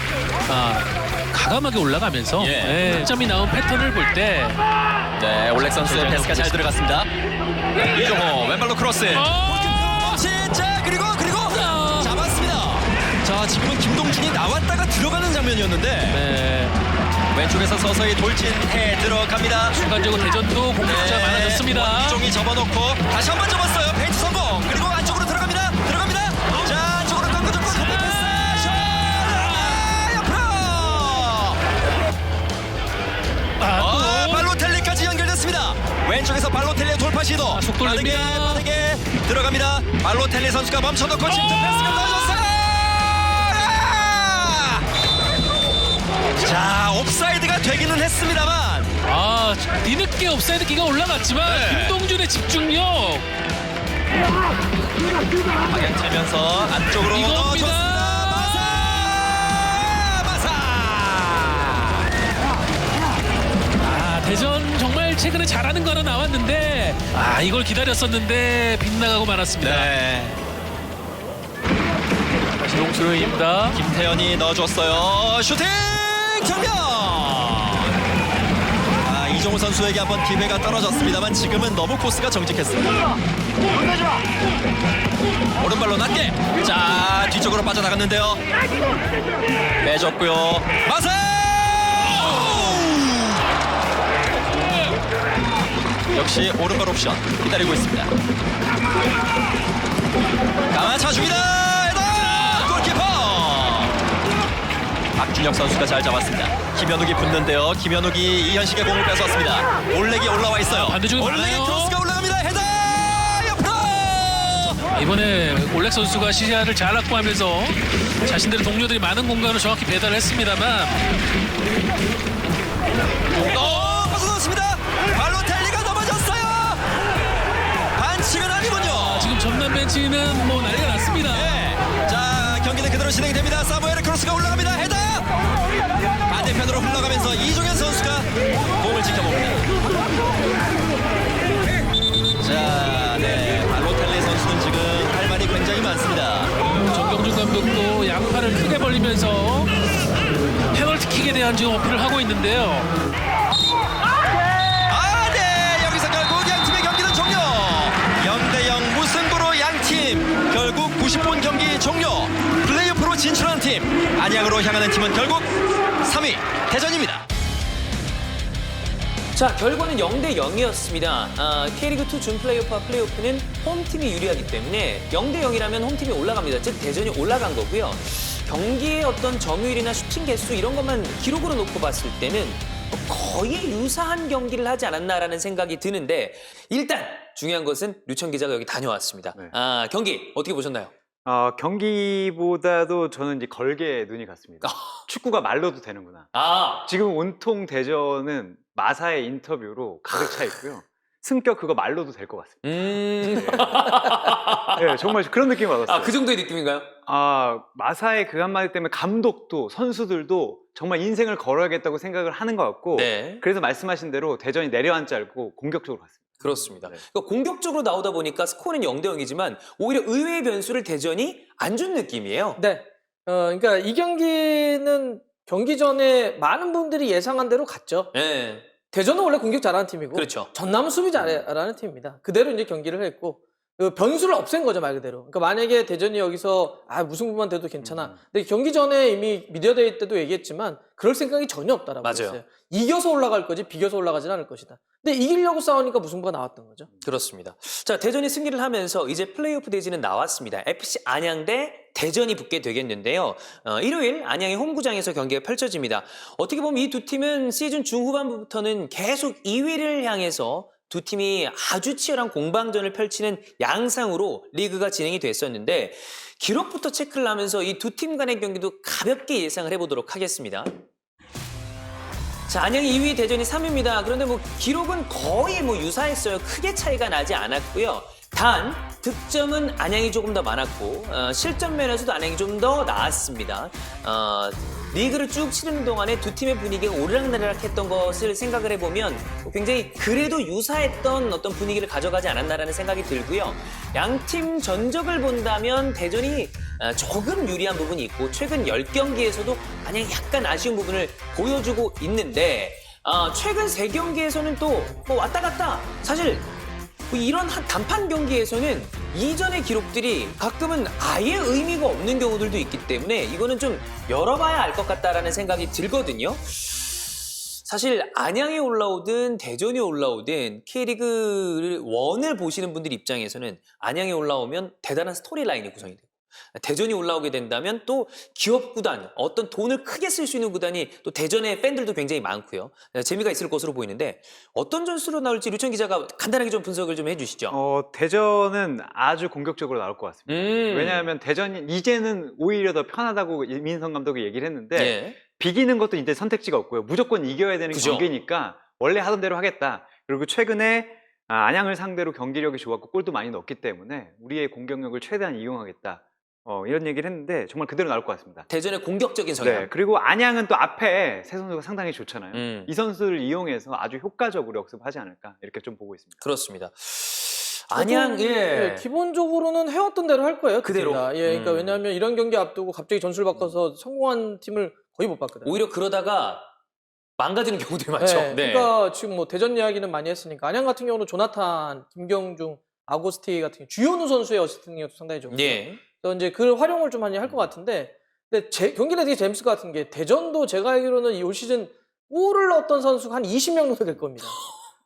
I: 가감하게 올라가면서 점이 나온 패턴을 볼 때
H: 네, 올렉 선수의 패스가 잘 들어갔습니다. 이종호 왼발로 크로스. 진짜 그리고 잡았습니다. 자, 지금은 김동준이 나왔다가 들어가는 장면이었는데 왼쪽에서 서서히 돌진해 들어갑니다.
I: 순간적으로 대전도 공격자 많아졌습니다.
H: 이종이 접어놓고 다시 한번 접었어요. 페인트 성공. 그리고 안쪽으로 들어갑니다. 자, 안쪽으로 꺾고 꺾고 패스. 옆으로. 발로텔리까지 연결됐습니다. 왼쪽에서 발로텔리의 돌파 시도.
I: 속 돌립니다.
H: 빠르게 들어갑니다. 발로텔리 선수가 멈춰놓고 진짜 패스가 넣어줬어요. 자, 옵사이드가 되기는 했습니다만
I: 뒤늦게 옵사이드 기가 올라갔지만 김동준의 집중력
H: 방향 차면서 안쪽으로 넣어줬습니다.
I: 대전 정말 최근에 잘하는 거 하나 나왔는데 이걸 기다렸었는데 빗나가고 말았습니다.
H: 네.
I: 다시 농수로입니다.
H: 김태현이 넣어줬어요. 슈팅! 정면! 이종우 선수에게 한번 기회가 떨어졌습니다만 지금은 너무 코스가 정직했습니다. 오른발로 낮게. 자, 뒤쪽으로 빠져나갔는데요. 빼줬고요. 마세! 역시 오른발 옵션 기다리고 있습니다. 감아차줍니다. 헤더! 골키퍼! 박준혁 선수가 잘 잡았습니다. 김현욱이 붙는데요. 김현욱이 이현식의 공을 뺏었습니다. 올렉이 올라와 있어요.
I: 반대쪽에
H: 올렉의
I: 많아요.
H: 크로스가 올라갑니다. 헤더! 옆으로!
I: 이번에 올렉 선수가 시야를 잘 확보하면서 자신들의 동료들이 많은 공간을 정확히 배달했습니다만
H: 벗어났습니다. 발로텔리가 넘어졌어요. 반칙은 아니군요.
I: 지금 전남 벤치는 뭐 난리가 났습니다.
H: 네. 자, 경기는 그대로 진행이 됩니다. 사무엘의 크로스가 올라갑니다. 헤더! 반대편으로 흘러가면서 이종현 선수가 공을 지켜봅니다. 자, 네. 발로텔리 선수는 지금 할 말이 굉장히 많습니다.
I: 정경준 감독도 양팔을 크게 벌리면서 페널티킥에 대한 지금 어필을 하고 있는데요.
H: 아, 네. 여기서 결국 양팀의 경기는 종료. 0대0 무승부로 양팀 결국 90분 경기 종료. 플레이오프로 진출한 팀 안양으로 향하는 팀은 결국 3위 대전입니다.
A: 자, 결과는 0대 0이었습니다. K리그2 준 플레이오프와 플레이오프는 홈팀이 유리하기 때문에 0대 0이라면 홈팀이 올라갑니다. 즉 대전이 올라간 거고요. 경기의 어떤 점유율이나 슈팅 개수 이런 것만 기록으로 놓고 봤을 때는 거의 유사한 경기를 하지 않았나라는 생각이 드는데 일단 중요한 것은 류청 기자가 여기 다녀왔습니다.
G: 네.
A: 경기 어떻게 보셨나요?
G: 경기보다도 저는 이제 걸게 눈이 갔습니다. 축구가 말로도 되는구나. 지금 온통 대전은 마사의 인터뷰로 가득 차 있고요. 승격 그거 말로도 될 것 같습니다. 네, 정말 그런 느낌이 받았어요.
A: 그 정도의 느낌인가요?
G: 마사의 그 한마디 때문에 감독도 선수들도 정말 인생을 걸어야겠다고 생각을 하는 것 같고
A: 네.
G: 그래서 말씀하신 대로 대전이 내려앉지 않고 공격적으로 갔습니다.
A: 그렇습니다.
G: 네.
A: 그러니까 공격적으로 나오다 보니까 스코어는 0대 0이지만 오히려 의외의 변수를 대전이 안 준 느낌이에요.
B: 네. 그러니까 이 경기는 경기 전에 많은 분들이 예상한 대로 갔죠.
A: 네.
B: 대전은 원래 공격 잘하는 팀이고
A: 그렇죠.
B: 전남은 수비 잘하는 팀입니다. 그대로 이제 경기를 했고 그 변수를 없앤 거죠, 말 그대로. 그러니까 만약에 대전이 여기서 무승부만 돼도 괜찮아. 근데 경기 전에 이미 미디어데이 때도 얘기했지만 그럴 생각이 전혀 없다라고
A: 맞아요.
B: 했어요. 이겨서 올라갈 거지 비겨서 올라가진 않을 것이다. 근데 이기려고 싸우니까 무승부가 나왔던 거죠.
A: 그렇습니다. 자, 대전이 승리를 하면서 이제 플레이오프 대진은 나왔습니다. FC 안양 대 대전이 붙게 되겠는데요. 일요일 안양의 홈구장에서 경기가 펼쳐집니다. 어떻게 보면 이 두 팀은 시즌 중후반부부터는 계속 2위를 향해서 두 팀이 아주 치열한 공방전을 펼치는 양상으로 리그가 진행이 됐었는데 기록부터 체크를 하면서 이 두 팀 간의 경기도 가볍게 예상을 해보도록 하겠습니다. 자, 안양이 2위, 대전이 3위입니다. 그런데 기록은 거의 유사했어요. 크게 차이가 나지 않았고요. 단 득점은 안양이 조금 더 많았고 실점 면에서도 안양이 좀 더 나았습니다. 리그를 쭉 치르는 동안에 두 팀의 분위기가 오르락내리락했던 것을 생각을 해보면 굉장히 그래도 유사했던 어떤 분위기를 가져가지 않았나라는 생각이 들고요. 양팀 전적을 본다면 대전이 조금 유리한 부분이 있고 최근 10경기에서도 안양이 약간 아쉬운 부분을 보여주고 있는데 최근 3경기에서는 또 왔다 갔다 사실 이런 단판 경기에서는 이전의 기록들이 가끔은 아예 의미가 없는 경우들도 있기 때문에 이거는 좀 열어봐야 알 것 같다라는 생각이 들거든요. 사실 안양이 올라오든 대전이 올라오든 K리그 1을 보시는 분들 입장에서는 안양이 올라오면 대단한 스토리라인이 구성이 돼요. 대전이 올라오게 된다면 또 기업 구단, 어떤 돈을 크게 쓸 수 있는 구단이 또 대전의 팬들도 굉장히 많고요. 재미가 있을 것으로 보이는데 어떤 전술로 나올지 류청 기자가 간단하게 좀 분석을 좀 해주시죠.
G: 대전은 아주 공격적으로 나올 것 같습니다. 왜냐하면 대전이 이제는 오히려 더 편하다고 이민성 감독이 얘기를 했는데
A: 네.
G: 비기는 것도 이제 선택지가 없고요. 무조건 이겨야 되는
A: 그죠.
G: 경기니까 원래 하던 대로 하겠다. 그리고 최근에 안양을 상대로 경기력이 좋았고 골도 많이 넣었기 때문에 우리의 공격력을 최대한 이용하겠다. 이런 얘기를 했는데 정말 그대로 나올 것 같습니다.
A: 대전의 공격적인 성향.
G: 네, 그리고 안양은 또 앞에 세 선수가 상당히 좋잖아요. 이 선수를 이용해서 아주 효과적으로 역습하지 않을까 이렇게 좀 보고 있습니다.
A: 그렇습니다. 안양,
B: 기본적으로는 해왔던 대로 할 거예요.
A: 그대로.
B: 그러니까 왜냐하면 이런 경기 앞두고 갑자기 전술 바꿔서 성공한 팀을 거의 못 봤거든요.
A: 오히려 그러다가 망가지는 경우들이 많죠. 네.
B: 그러니까 지금 뭐 대전 이야기는 많이 했으니까 안양 같은 경우는 조나탄, 김경중, 아고스티 같은 경우 주현우 선수의 어시스트 능력도 상당히 좋고
A: 예.
B: 그래서 이제 그 활용을 좀 많이 할 것 같은데 근데 경기는 되게 재밌을 것 같은 게 대전도 제가 알기로는 이 올 시즌 골을 넣었던 선수가 한 20명 정도 될 겁니다.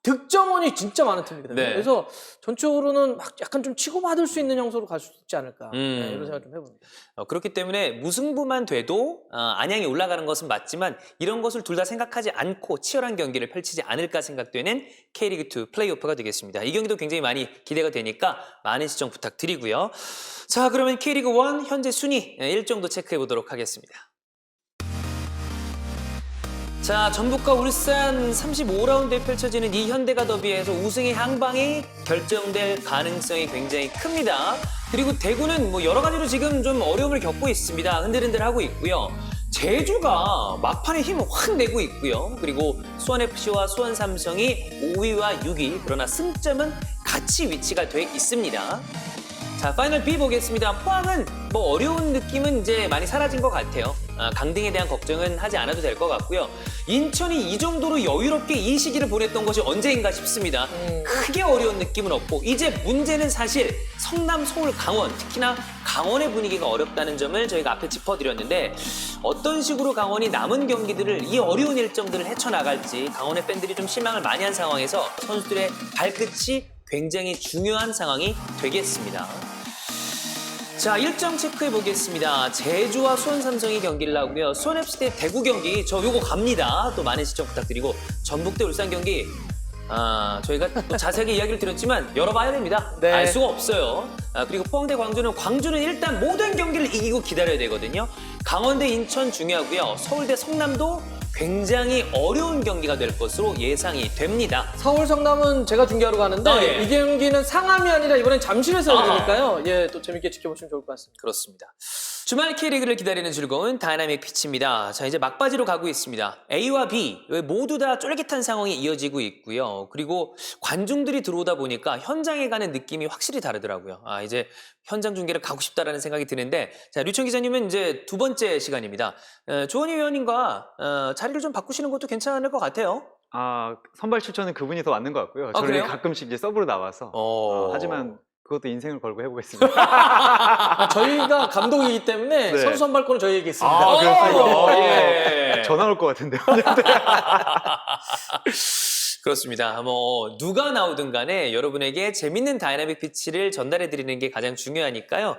B: 득점원이 진짜 많은 팀이거든요.
A: 네.
B: 그래서 전적으로는 막 약간 좀 치고받을 수 있는 형태로 갈 수 있지 않을까 이런 생각 좀 해봅니다.
A: 그렇기 때문에 무승부만 돼도 안양이 올라가는 것은 맞지만 이런 것을 둘 다 생각하지 않고 치열한 경기를 펼치지 않을까 생각되는 K리그2 플레이오프가 되겠습니다. 이 경기도 굉장히 많이 기대가 되니까 많은 시청 부탁드리고요. 자, 그러면 K리그1 현재 순위 일정도 체크해 보도록 하겠습니다. 자, 전북과 울산 35라운드에 펼쳐지는 이 현대가 더비에서 우승의 향방이 결정될 가능성이 굉장히 큽니다. 그리고 대구는 뭐 여러 가지로 지금 좀 어려움을 겪고 있습니다. 흔들흔들하고 있고요. 제주가 막판에 힘을 확 내고 있고요. 그리고 수원FC와 수원삼성이 5위와 6위, 그러나 승점은 같이 위치가 돼 있습니다. 자, 파이널 B 보겠습니다. 포항은 뭐 어려운 느낌은 이제 많이 사라진 것 같아요. 강등에 대한 걱정은 하지 않아도 될 것 같고요. 인천이 이 정도로 여유롭게 이 시기를 보냈던 것이 언제인가 싶습니다. 크게 어려운 느낌은 없고 이제 문제는 사실 성남, 서울, 강원, 특히나 강원의 분위기가 어렵다는 점을 저희가 앞에 짚어드렸는데 어떤 식으로 강원이 남은 경기들을 이 어려운 일정들을 헤쳐나갈지 강원의 팬들이 좀 실망을 많이 한 상황에서 선수들의 발끝이 굉장히 중요한 상황이 되겠습니다. 자, 일정 체크해 보겠습니다. 제주와 수원 삼성이 경기를 하고요. 수원 FC 대 대구 경기 저 요거 갑니다. 또 많은 시청 부탁드리고 전북 대 울산 경기 저희가 또 자세하게 이야기를 드렸지만 열어봐야 됩니다.
B: 네.
A: 알 수가 없어요. 그리고 포항 대 광주는 일단 모든 경기를 이기고 기다려야 되거든요. 강원 대 인천 중요하고요. 서울 대 성남도 굉장히 어려운 경기가 될 것으로 예상이 됩니다.
B: 서울 성남은 제가 중계하러 가는데
A: 예.
B: 이 경기는 상암이 아니라 이번엔 잠실에서 열리니까요. 예, 또 재밌게 지켜보시면 좋을 것 같습니다.
A: 그렇습니다. 주말 K리그를 기다리는 즐거운 다이나믹 피치입니다. 자, 이제 막바지로 가고 있습니다. A와 B 모두 다 쫄깃한 상황이 이어지고 있고요. 그리고 관중들이 들어오다 보니까 현장에 가는 느낌이 확실히 다르더라고요. 이제 현장 중계를 가고 싶다라는 생각이 드는데, 자, 류청 기자님은 이제 두 번째 시간입니다. 조원희 위원님과 자리를 좀 바꾸시는 것도 괜찮을 것 같아요.
G: 선발 출전은 그분이 더 맞는 것 같고요. 저는
A: 그래요?
G: 가끔씩 이제 서브로 나와서 하지만 그것도 인생을 걸고 해보겠습니다.
B: 저희가 감독이기 때문에
G: 네.
B: 선수 선발권은 저희에게 있습니다.
A: 예.
G: 전화 올 것 같은데요.
A: 그렇습니다. 뭐 누가 나오든 간에 여러분에게 재밌는 다이나믹 피치를 전달해 드리는 게 가장 중요하니까요.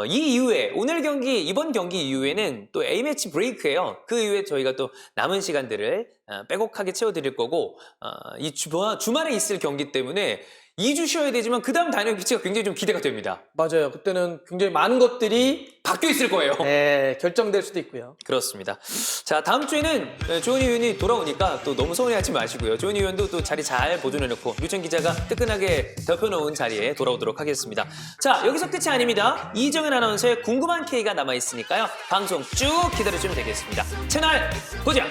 A: 이 이후에 이번 경기 이후에는 또 A매치 브레이크예요. 그 이후에 저희가 또 남은 시간들을 빼곡하게 채워 드릴 거고 이 주말에 있을 경기 때문에 2주 쉬어야 되지만 그 다음 다이나믹 피치가 굉장히 좀 기대가 됩니다.
B: 맞아요. 그때는 굉장히 많은 것들이
A: 바뀌어 있을 거예요.
B: 결정될 수도 있고요.
A: 그렇습니다. 자, 다음 주에는 조은희 의원이 돌아오니까 또 너무 서운해하지 마시고요. 조은희 의원도 또 자리 잘 보존해놓고 류청 기자가 뜨끈하게 덮여놓은 자리에 돌아오도록 하겠습니다. 자, 여기서 끝이 아닙니다. 이정현 아나운서의 궁금한 K가 남아있으니까요. 방송 쭉 기다려주시면 되겠습니다. 채널 고정!